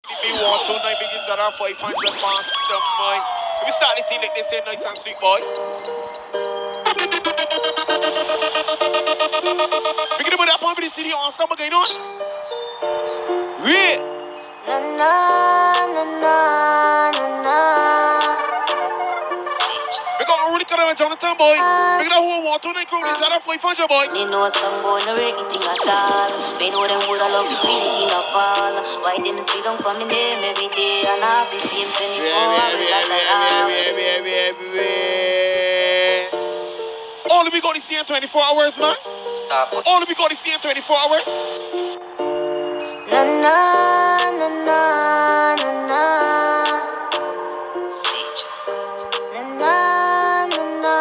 If you want to, 9 biggest that are 500 mastermind. If you start the thing like they say, nice and sweet, boy. Pick it up with that point with the city on summer going on. Yeah. Na na na na na na. We got really cut out Jonathan, boy. We got who want to, 9 cronies that are 500, boy. Me know some boy no rate eating at all. Me know them woulda love to see the king of fall. Why them sit down for me name every day and have the same 24 hours that I have. All of we got the same 24 hours, man. Stop. All of we got the same 24 hours. Na na na na na na. Na na na na.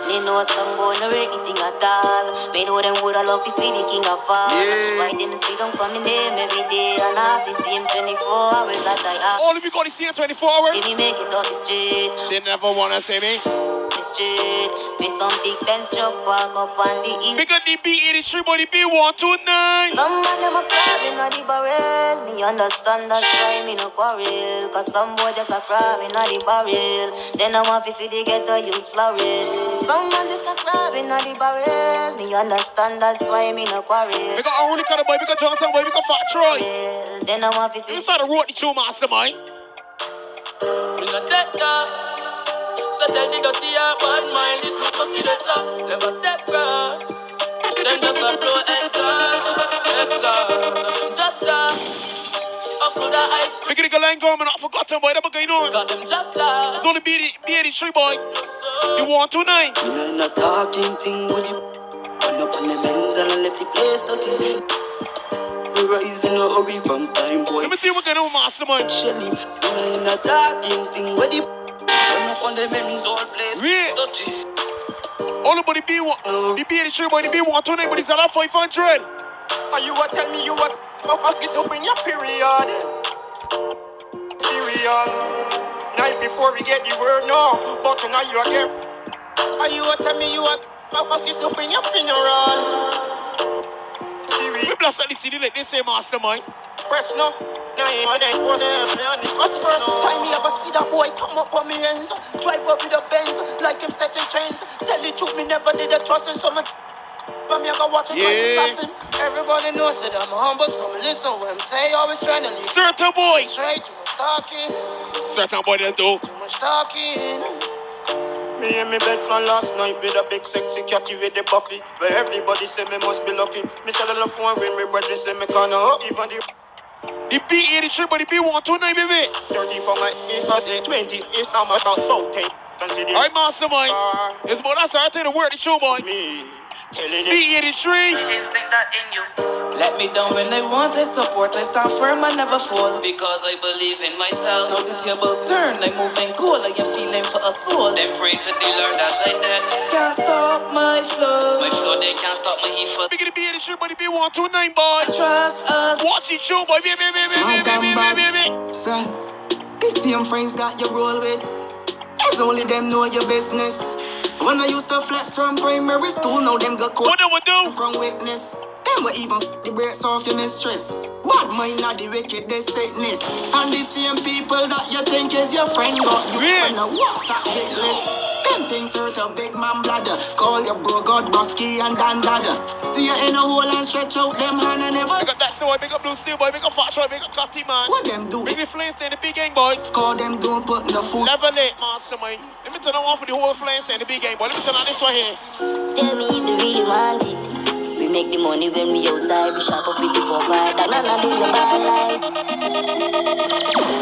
Me know some boy no rate eating at all. Me know them woulda love to see the king of fall. Yeah. Why them sit down for me name every day and have the same 24 hours that I have. All of we got the same 24 hours. See me make it on the street. They never wanna see me. The street. Me some big Benz truck walk up on the hill. Because the B83 but the B129. Some man them a crab in the barrel. Me understand that's why me no quarrel. Cause some boy just a crab in the barrel. Then I want to see the ghetto use flourish. Some man just a crab in the barrel. Me understand that's why me no quarrel. We got Unruly Cutter boy, we got Jonathan boy, we got Fat Troy. Then I want to see. You started wrote the two mastermind. We not dead now. So tell the dirty bad mind, this is fucking the song. Never step cross. Them just a blow exhaust. So just up to the ice. We get a line going, man, I forgotten boy, that going on. Got them just It's only B83 boy. You want 29. We know not talking thing with you. Run up on the men's and left the place dirty. We rise in a hurry from time, boy. Let me tell you what going on, mastermind. Shelly, we know not talking thing with you. Run up on the men's old place dirty. All about the B1, the B83 boy, the B129, but it's at 500. And you a tell me you a fuck this up in your period. Period. Night before we get the word no, but now you are there. And you a tell me you a fuck this up in your funeral. We Period. blast at the city like they say, mastermind. Press no. That's first time me ever see that boy come up on me ends. Drive up with a Benz like him setting trains. Tell the truth, me never did a trust in someone. But me I go watch him try to assassin. Everybody knows that I'm humble, so me listen when him say always trying to leave Certain boy. straight. Too much talking, Certain boy they do. too much talking. Me and me bedroom last night with a big sexy catty with the buffy. Where everybody say me must be lucky. Me sell a love phone when me brother say me can't even the The B83 but the B129, baby. 30 for my ears, 20 is how much about 10. Consider Alright, mastermind. It's about that's our thing to work the show, boy. me telling it. B83. instinct that in you. Let me down when I wanted support. I stand firm and never fall. Because I believe in myself. Now the tables turn, I'm moving cool. I am feeling for a soul. Them pray to the Lord that I dead. Can't stop my flow. My flow they can't stop my effort. Big the B83 but the B129, boy. Trust us. Watch it show, boy. Baby. Son, the same friends that you roll with, it's only them know your business. When I used to flex from primary school, now them got caught What do we do? from witness. Them were even the brakes off your mistress. Bad mind are the wickedest sickness. And the same people that you think is your friend, but you Yeah. wanna WhatsApp hit list. Them things hurt a big man bladder. Call your bro God Busky and Dan Dada. See you in a hole and stretch out them hand and never. Big up that boy, big up Blue Steel, boy, big up Fat Troy, big up Cutty, man. What them do? Big the flames in the big gang, boy. Call them don't put no food. Level it, mastermind. Let me turn on for the whole flames in the big gang, boy. Let me turn on this one here. Tell me if you really want it. We make the money when we outside. We shop up with the 4-5. That none of them the bad life.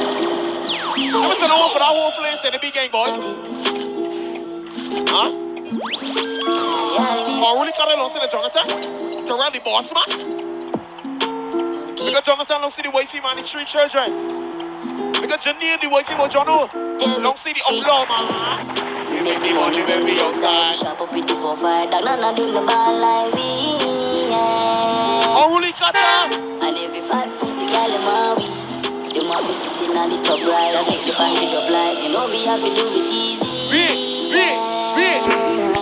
Let me turn on for the whole flames in the big gang, boy. Huh? Oh, really got along to the Jonathan? To run the boss, man? We got Jonathan, long see the wifey, man, the 3 children. We got Janine, the wifey, but John O. Long see the outlaw, man. We make the money when we outside. Shop up with the 4-5. That none of them the bad like we. Oh, really got that? And every fat pussy gal them want we. Them want be sitting on the top right and make the panty drop like. You know we have to do it easy. We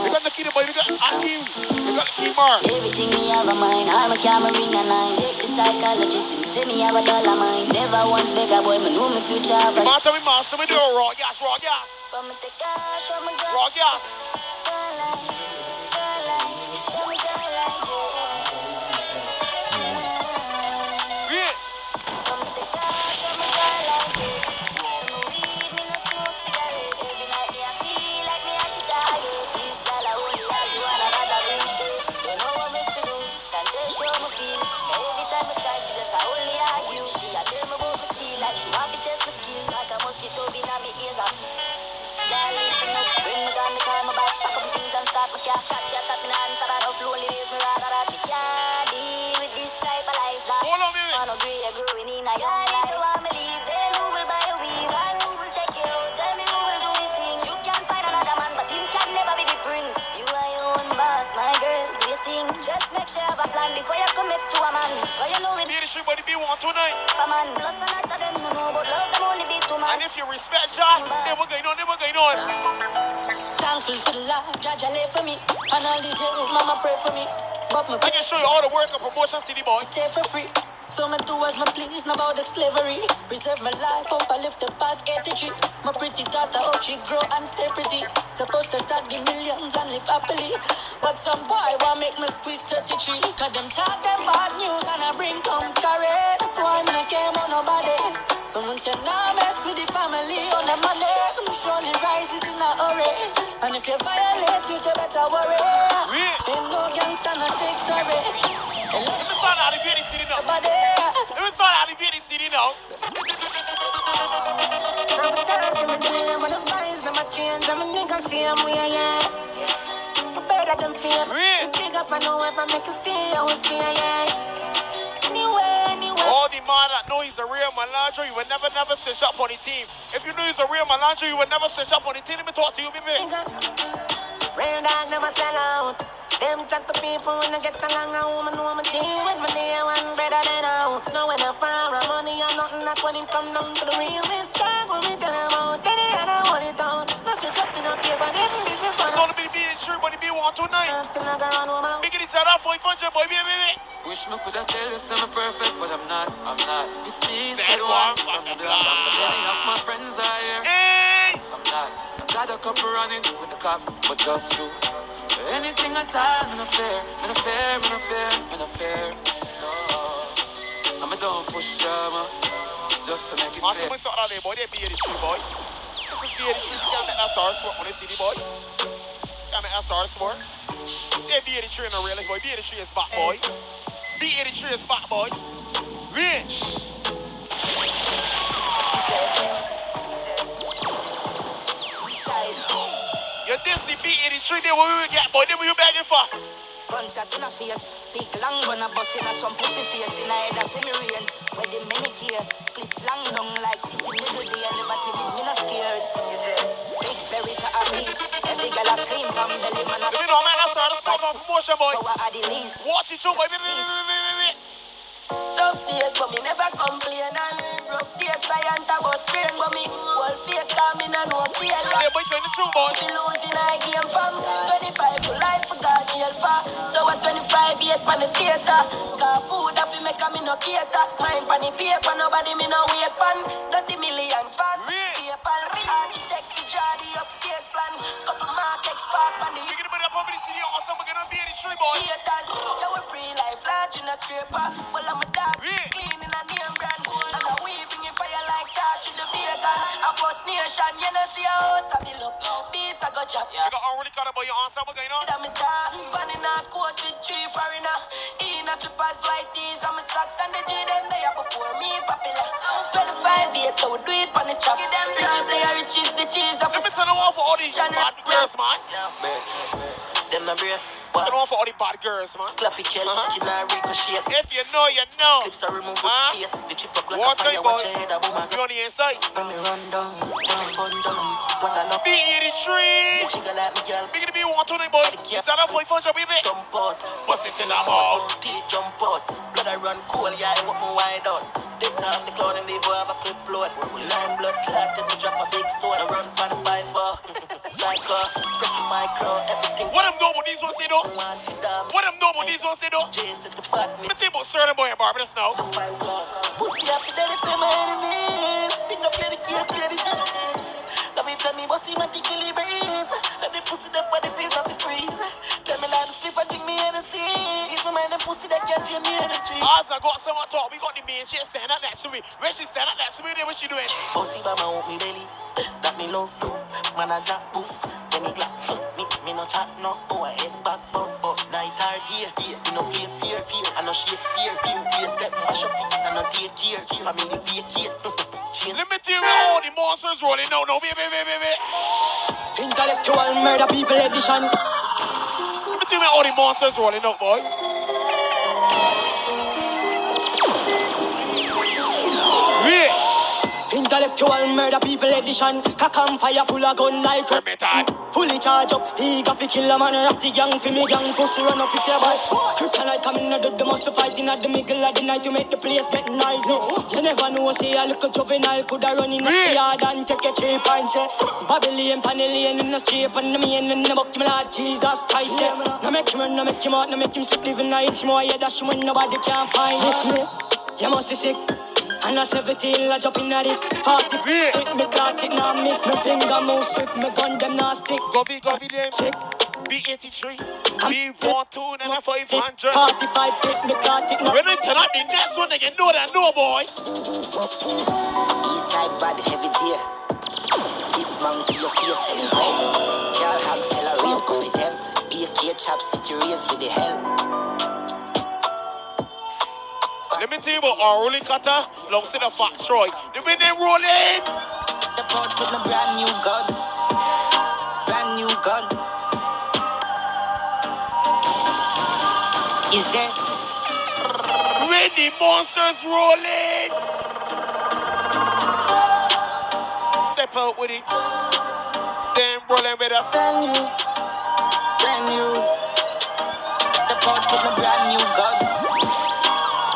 got the see the boy, we got Akeem. We got Kimar. Everything me have a mind, I'm a camera ring a nine. Check the psychologist, him say me have a dollar mind. Never once beg a boy, me know me future have a Master, we do raw gas, raw gas. from me take cash, from me girl Raw gas. like, show me girl like Yeah. from me take cash, from me girl like no weed, me no smoke cigarette. Every night me I feel like me I should die. This girl I only like you and another bitch this. You know what me to do? Can they show me feel? Every time I try, she just I only argue. She a tell me about she steal like she want to test my skill. Like a mosquito been on me ears up. Girl, listen up, bring me gun, me call me back, pack up the things and start me car. Chat, she a chat me answer that of lonely days, me rather that me can't deal with this type of life. That Hold on, baby. man agree, growing in a young life. You want me leave, then who will buy a weave and who will take you out? Tell me who will do this thing. You can find another man, but him can never be the prince. You are your own boss, my girl, do your thing. Just make sure you have a plan before you commit to a man. Cause you know it, Be the street boy, be one tonight. a man. Plus a lot of them no know, but love them only be two man. And if you respect Jah, they were going on, they were going on. Thankful for the life Jaja lay for me. And all these years, mama pray for me. But my I can show you all the work of promotion city boy. stay for free. So me do as me please, now about the slavery. Preserve my life, up I lift the past 83. My pretty daughter, oh she grow and stay pretty. Supposed to start the millions and live happily. But some boy want make me squeeze 33. Cause them talk them bad news and I bring come carry. That's why me came on nobody. Someone said nah mess with the family on the money. Surely rise it in a hurry. And if you violate you better worry. Ain't no gangster no take sorry. Let me start out of the city now. Nobody. Let me start out of the city now. When the vibes never change, I'm a nigga same way I am. I'm better than fear. Big up, I know if I make a stay, I will stay, yeah. Anyway. All the man that know he's a real Melandro, you will never switch up on the team. If you know he's a real Melandro, you will never switch up on the team. Let me talk to you, baby. Real dog never sell out. Them chat to people when I get along, a woman know my team with my day one better than out. No when I fire money or nothing, not when it come down to the real mistake. When we tell them out, then they don't hold it down. No switch up in a paper, then this is It's gonna be being true, but it be one tonight. I'm still not around woman. Make it inside out 500, boy, baby. Wish me coulda tell you I'm perfect, but I'm not. It's me, That the one one from from the the block. block. Many of my friends are here. Hey! I'm not. I got a couple running with the cops, but just you. Anything at all, me no fear. No. I'm a don't push drama, just to make it Master, clear. we start out there, boy. They be the tree, boy. This is the tree. Can't let that SR smoke when they see the boy. Can't let SR smoke. They be the tree in the real boy. Be the tree is back, boy. Be the tree is back, boy. Rich. Your Disney B83, then what we will get, boy, then what you begging for? Front shot in a face, big long gun a bust in a some pussy face in a head of me range. Where the many here, clip long down like titty middle day and never tip it, me not scared. Big berry to a beat, every girl a scream from belly man a Let me know, man, that's all the smoke on promotion, boy. power at the least. Watch it too, boy. Tough days, but me never complain. And rough days, client a bus train. But me whole faith coming and no fear. Hey, boy, 22, boy. Me losing I game from 25 to life for God jail for. So at 25 yet pan the theater. Got food that we make a me no cater. Mine pan the paper, nobody me no wait pan. 30 millions fast, PayPal. Architect to draw the upstairs plan. Couple mark expert pan the We get a bit of public city on some, we're gonna be in the tree, boy. theaters. Now we pre-life large in a scraper. Well I'm a dog, clean in a name brand. And a weaving in fire like touch in the bacon. A first nation, you know see a house a bill up. Beast a go job. We got already cut about your answer, we're going on. I'm a dog, running a course with 3 foreigner. In a slippers white tees, I'm a socks and the G them there before me popular. 25 years, so we do it on the chop. Riches say a riches, the cheese of Let me turn on for all these bad girls, man. them no brave. Turn on for all the bad girls, man. Clappy kill, you know ricochet. If you know, you know. Clips are removed Huh? with face. The chip up like Watch a fire, out, watch boy. your head, a woman. We on the inside. When me run down, fun down. What I love, Be in the tree. she go like me girl. Big to be one tonight, boy. Is that a 500, baby? Jump out, Bust it in the mouth. teeth jump out. Blood I run cool, yeah, I walk me wide out. This time the clown and before I have a clip load. Line blood clot and drop a big stone. I run for the 5-4. Psycho, pressing my crown, everything. What them know about these ones, they do? What them know about these ones, they do? Jason the bad Let me think about certain boy in Barbados now. Pussy happy that it's my enemies. Finger play the game, play the enemies. Now me tell me what's in my tickly brains. So they pussy them by the face of the freeze. Tell me like the slip and think me energy. If my mind them pussy that can't drain me energy. As I got someone talk, we got the main shit standing up next to me. When she stand up next to me, then what she doing? Pussy by my own me belly. That me love too. Man I jack boof. Then me glad. Me no chat no. Oh I head back boss. Night or day. Me no play fear. I no Shakespeare. Play step mash up six and no take care. Family vacate. Let me tell you where all the monsters rolling. No, baby. Intellectual murder people edition. Let me tell you where all the monsters rolling up, boy. Yeah. Intellectual murder people edition. Cock fire full of gun like Remington. fully charge up. He got fi kill a man. Rock the gang fi me gang. Pussy run up if you bad. Kryptonite coming out of the muscle fighting at the middle of the night to make the place get noisy. You never know, say a little juvenile coulda run in the yard and take a cheap and say Babylon, Panellian in the street and the main in the book. My Lord Jesus Christ, no make him run, no make him out, no make him sleep. Living nights more, yeah, that's when nobody can find this me. You must be sick. And a 17, I jump in at this 40 hit me clock, it now miss. My finger move swift, my gun them now stick. Govy them. Sick. B83. B42 and a 500. 45 hit me clock, it now. When I turn up the next one, they can know that, no boy. Eastside bad heavy deer. This monkey your face selling high. Car have sell a real coffee them. Be a kid chap city race with the hell. Let me tell you about our rolling cutter, alongside the Fat Troy. The way they rolling. The pot with a brand new gun. Brand new gun. Is there? When the monsters rolling. Step out with it. Then rolling with a Brand new. Brand new. The pot with a brand new gun.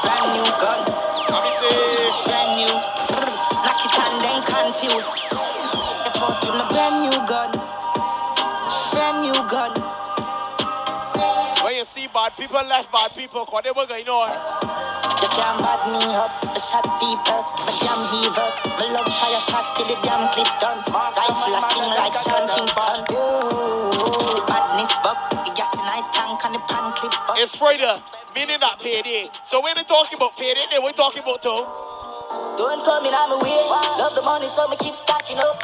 Brand new gun. Brand new. Knock it and then confused. The pot with a brand new gun. Brand new gun. when you see bad people, left bad people, cause they were going on. You can't bad me up, I shot people, my damn heaver. My love fire shot till the damn clip done. Rifle I sing like Sean Kingston. The badness bub, the gas in night tank and the pan clip up. It's Friday, meaning that payday. So when they talking about payday, they were talking about too. Don't come in on my way. Love the money, so me keep stacking up.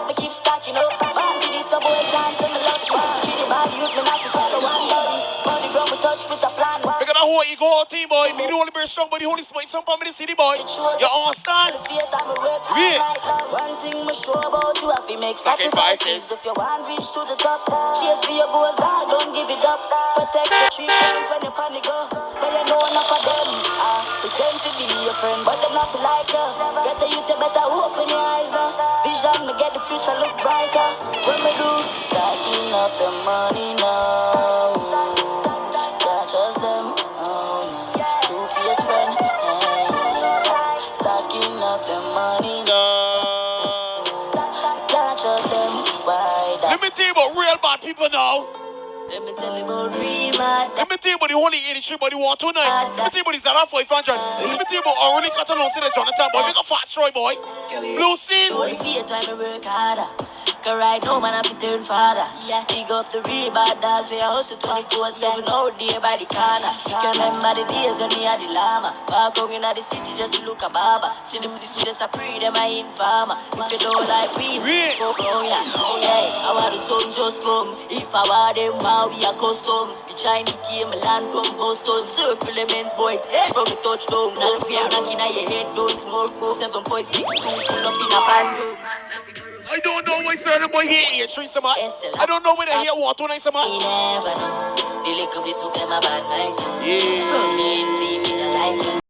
Me keep stacking up. Man, with this trouble and time, so me love you. Treat the body, youth, me not to follow one body. Body grow, we touch with a plan. Look at that whole ego whole team, boy. Me the only very strong, but the holy spirit, some from the city, boy. You understand? Yeah. One thing me sure about you, have to make sacrifices. If you want reach to the top, chase for your goals, dog, don't give it up. Protect the 3 points when you panic go. But you know enough of them. Pretend to be your friend, but them not like you. Get the youth, you better open your eyes now. Vision, me get the future look brighter. When me do, stacking up the money now. Can't trust them, oh no. Two-faced friend, stacking up the money now. Can't trust them, why that? Let me tell you about real bad people now. Let me tell you about real mad. Let me tell you about the holy 83, but the 129. Let me tell you about the Zara 500. Let me tell you about our only catalog, see the Jonathan, boy. Make a Fat Troy, boy. Blue Scene. Only fear time to work harder. Cause right now, man, I have to turn father. Yeah, dig up the real bad dogs. We hustle 24/7 out there by the corner. You can remember the days when we had the llama. Walk out in the city just to look a barber. See them this just a pre, them I informer. If you don't like me, go oh yeah. Hey, I want the sun just come. If I want them, wow, we are custom. The Chinese came land from Boston. Circle elements, boy, from the touchdown. Not fear knocking at your head, don't smoke. 7.62, full up in a pantry. I don't know why certain boy hate 83 some more. I don't know where they hate 129 some more. You never know. The lick of this hook, them a bad nice. Yeah. From me and baby, the light.